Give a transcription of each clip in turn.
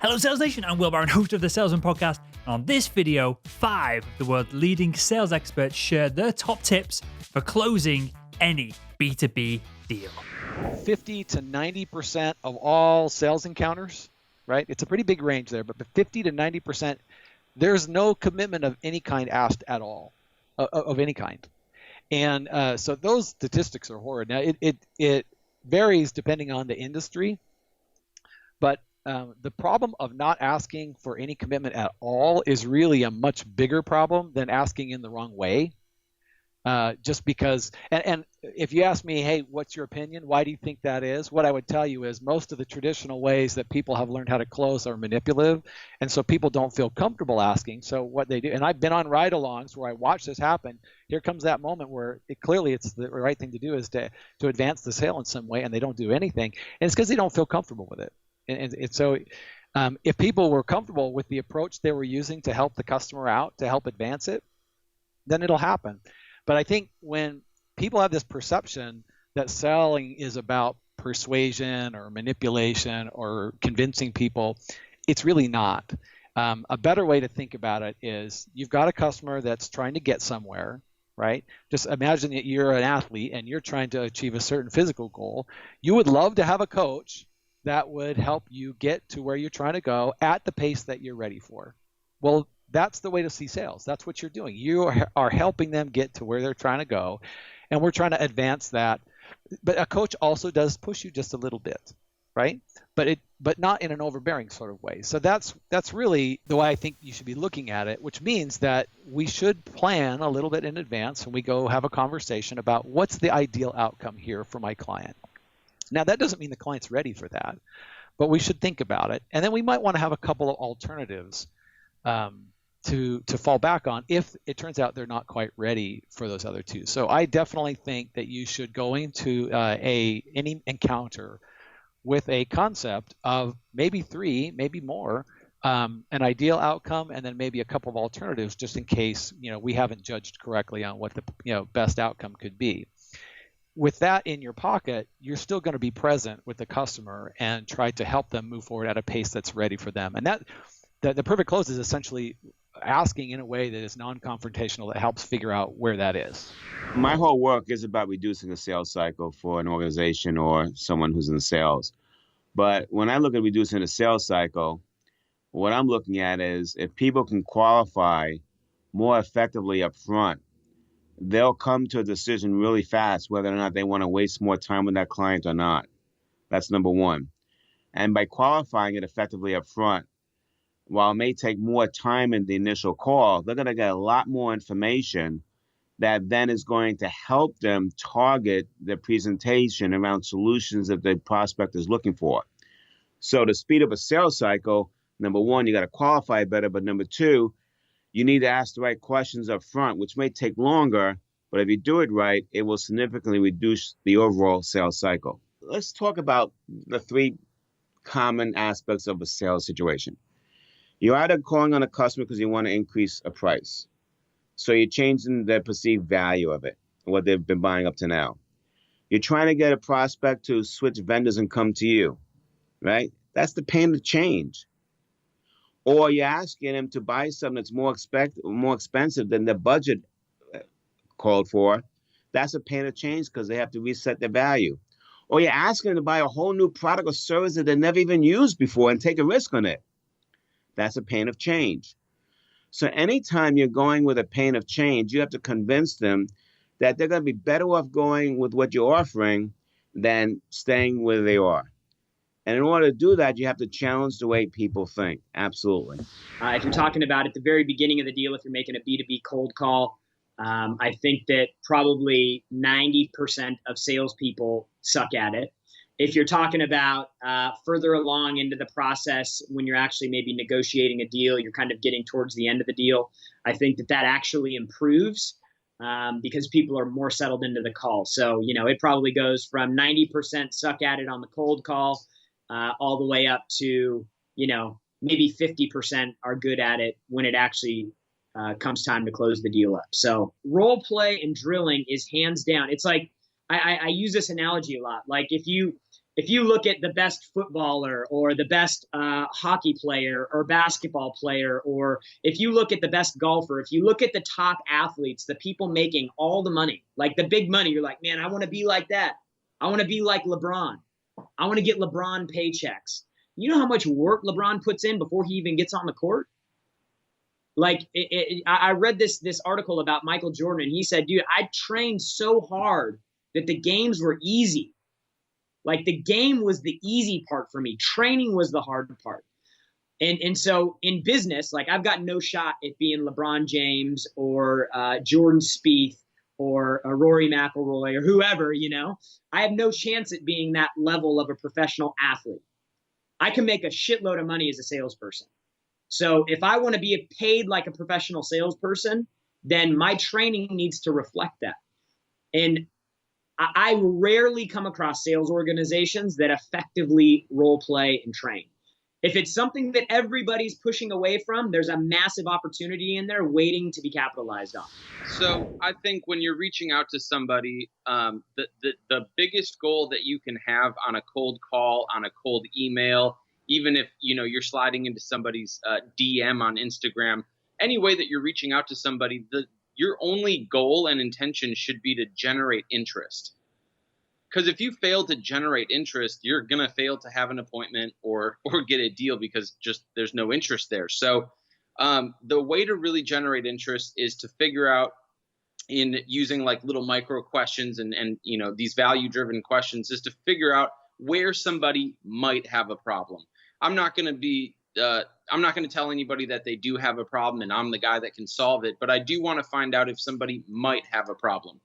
Hello Sales Nation, I'm Will Barron, host of the Salesman Podcast. And on this video, 5 of the world's leading sales experts share their top tips for closing any B2B deal. 50 to 90% of all sales encounters, right? It's a pretty big range there, but 50 to 90%, there's no commitment of any kind asked at all, of any kind. And so those statistics are horrid. Now, it varies depending on the industry, but the problem of not asking for any commitment at all is really a much bigger problem than asking in the wrong way. Just because, and if you ask me, hey, what's your opinion? Why do you think that is? What I would tell you is most of the traditional ways that people have learned how to close are manipulative, and so people don't feel comfortable asking. So what they do, and I've been on ride-alongs where I watch this happen. Here comes that moment where it's the right thing to do is to advance the sale in some way, and they don't do anything, and it's because they don't feel comfortable with it. And so if people were comfortable with the approach they were using to help the customer out, to help advance it, then it'll happen. But I think when people have this perception that selling is about persuasion or manipulation or convincing people, it's really not. A better way to think about it is you've got a customer that's trying to get somewhere, right? Just imagine that you're an athlete and you're trying to achieve a certain physical goal. You would love to have a coach that would help you get to where you're trying to go at the pace that you're ready for. Well, that's the way to see sales. That's what you're doing. You are helping them get to where they're trying to go, and we're trying to advance that. But a coach also does push you just a little bit, right? But not in an overbearing sort of way. So that's really the way I think you should be looking at it, which means that we should plan a little bit in advance when we go have a conversation about what's the ideal outcome here for my client. Now, that doesn't mean the client's ready for that, but we should think about it. And then we might want to have a couple of alternatives to fall back on if it turns out they're not quite ready for those other two. So I definitely think that you should go into any encounter with a concept of maybe 3, maybe more, an ideal outcome, and then maybe a couple of alternatives just in case we haven't judged correctly on what the best outcome could be. With that in your pocket, you're still going to be present with the customer and try to help them move forward at a pace that's ready for them. And the perfect close is essentially asking in a way that is non-confrontational, that helps figure out where that is. My whole work is about reducing the sales cycle for an organization or someone who's in sales. But when I look at reducing the sales cycle, what I'm looking at is if people can qualify more effectively up front, they'll come to a decision really fast whether or not they want to waste more time with that client or not. That's number one. And by qualifying it effectively up front, while it may take more time in the initial call, they're going to get a lot more information that then is going to help them target their presentation around solutions that the prospect is looking for. So to speed up a sales cycle, number one, you got to qualify better, but number two, you need to ask the right questions up front, which may take longer, but if you do it right, it will significantly reduce the overall sales cycle. Let's talk about the 3 common aspects of a sales situation. You're either calling on a customer because you want to increase a price. So you're changing the perceived value of it, what they've been buying up to now. You're trying to get a prospect to switch vendors and come to you, right? That's the pain of change. Or you're asking them to buy something that's more expensive than their budget called for. That's a pain of change because they have to reset their value. Or you're asking them to buy a whole new product or service that they never even used before and take a risk on it. That's a pain of change. So anytime you're going with a pain of change, you have to convince them that they're going to be better off going with what you're offering than staying where they are. And in order to do that, you have to challenge the way people think. Absolutely. If you're talking about at the very beginning of the deal, if you're making a B2B cold call, I think that probably 90% of salespeople suck at it. If you're talking about further along into the process, when you're actually maybe negotiating a deal, you're kind of getting towards the end of the deal, I think that actually improves because people are more settled into the call. So, it probably goes from 90% suck at it on the cold call all the way up to, maybe 50% are good at it when it actually comes time to close the deal up. So role play and drilling is hands down. It's like, I use this analogy a lot. Like if you If you look at the best footballer or the best hockey player or basketball player, or if you look at the best golfer, if you look at the top athletes, the people making all the money, like the big money, you're like, man, I want to be like that. I want to be like LeBron. I want to get LeBron paychecks. You know how much work LeBron puts in before he even gets on the court? Like I read this article about Michael Jordan, and he said, dude, I trained so hard that the games were easy. Like the game was the easy part for me. Training was the hard part. And so in business, like I've got no shot at being LeBron James or Jordan Spieth or Rory McIlroy or whoever, you know. I have no chance at being that level of a professional athlete. I can make a shitload of money as a salesperson. So if I want to be paid like a professional salesperson, then my training needs to reflect that. And I rarely come across sales organizations that effectively role play and train. If it's something that everybody's pushing away from, there's a massive opportunity in there waiting to be capitalized on. So I think when you're reaching out to somebody, the biggest goal that you can have on a cold call, on a cold email, even if you're sliding into somebody's DM on Instagram, any way that you're reaching out to somebody, your only goal and intention should be to generate interest. Because if you fail to generate interest, you're going to fail to have an appointment or get a deal because just there's no interest there. So the way to really generate interest is to figure out, in using like little micro questions and these value-driven questions, is to figure out where somebody might have a problem. I'm not going to tell anybody that they do have a problem and I'm the guy that can solve it, but I do want to find out if somebody might have a problem.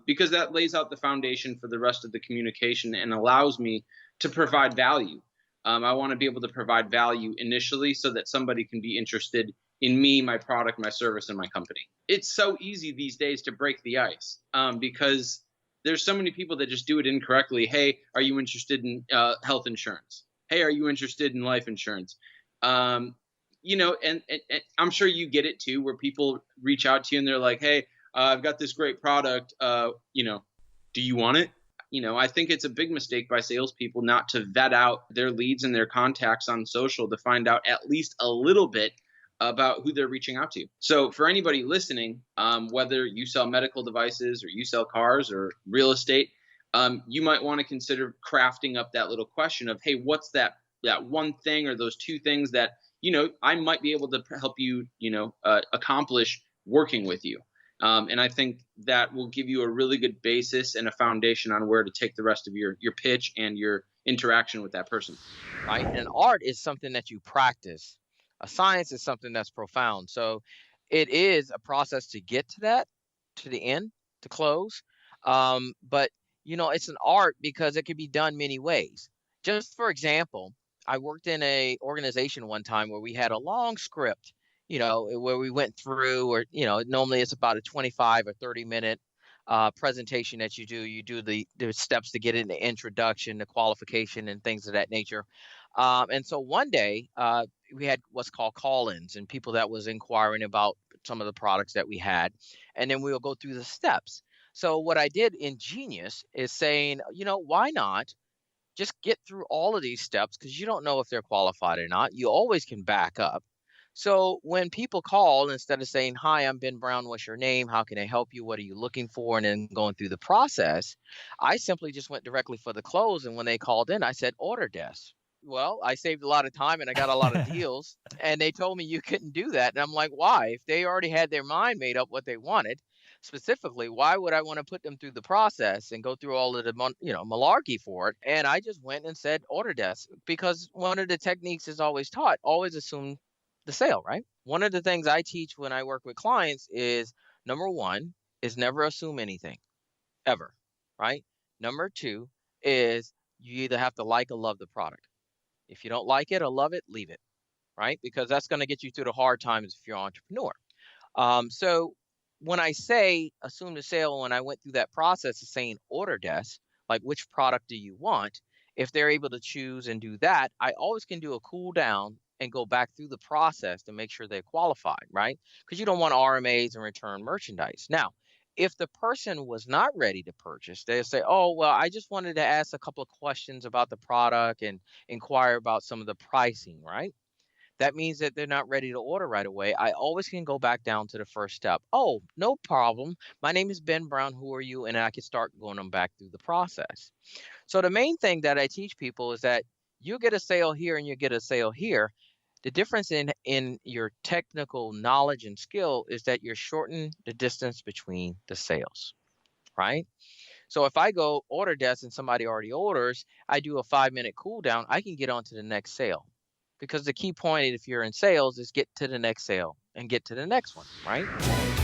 Because that lays out the foundation for the rest of the communication and allows me to provide value. I want to be able to provide value initially so that somebody can be interested in me, my product, my service, and my company. It's so easy these days to break the ice because there's so many people that just do it incorrectly. Hey, are you interested in health insurance? Hey, are you interested in life insurance? And I'm sure you get it too, where people reach out to you and they're like, hey, I've got this great product. Do you want it? I think it's a big mistake by salespeople not to vet out their leads and their contacts on social to find out at least a little bit about who they're reaching out to. So for anybody listening, whether you sell medical devices or you sell cars or real estate, you might want to consider crafting up that little question of, hey, what's that one thing or those two things that, I might be able to help you, accomplish working with you. And I think that will give you a really good basis and a foundation on where to take the rest of your pitch and your interaction with that person. Right. And art is something that you practice. A science is something that's profound. So it is a process to get to that, to the end, to close. But, it's an art because it can be done many ways. Just for example, I worked in a organization one time where we had a long script, where we went through, or, normally it's about a 25 or 30-minute presentation that you do. You do the steps to get in the introduction, the qualification, and things of that nature. And so one day we had what's called call-ins and people that was inquiring about some of the products that we had. And then we'll go through the steps. So what I did in Genius is saying, why not just get through all of these steps, because you don't know if they're qualified or not. You always can back up. So when people call, instead of saying, hi, I'm Ben Brown, what's your name? How can I help you? What are you looking for? And then going through the process, I simply just went directly for the close. And when they called in, I said, order desk. Well, I saved a lot of time and I got a lot of deals. And they told me you couldn't do that. And I'm like, why? If they already had their mind made up what they wanted, specifically, why would I want to put them through the process and go through all of the malarkey for it? And I just went and said order desk, because one of the techniques is always taught, always assume the sale, right? One of the things I teach when I work with clients is, number one, is never assume anything, ever, right? Number two is you either have to like or love the product. If you don't like it or love it, leave it, right? Because that's going to get you through the hard times if you're an entrepreneur. So when I say assume the sale, when I went through that process of saying order desk, like which product do you want? If they're able to choose and do that, I always can do a cool down and go back through the process to make sure they're qualified, right? Because you don't want RMAs and return merchandise. Now, If the person was not ready to purchase, they'll say, oh, well, I just wanted to ask a couple of questions about the product and inquire about some of the pricing, right? That means that they're not ready to order right away. I always can go back down to the first step. Oh, no problem. My name is Ben Brown. Who are you? And I can start going them back through the process. So the main thing that I teach people is that you get a sale here and you get a sale here. The difference in your technical knowledge and skill is that you're shortening the distance between the sales, right? So if I go order desk and somebody already orders, I do a 5-minute cool down, I can get on to the next sale. Because the key point, if you're in sales, is get to the next sale and get to the next one, right?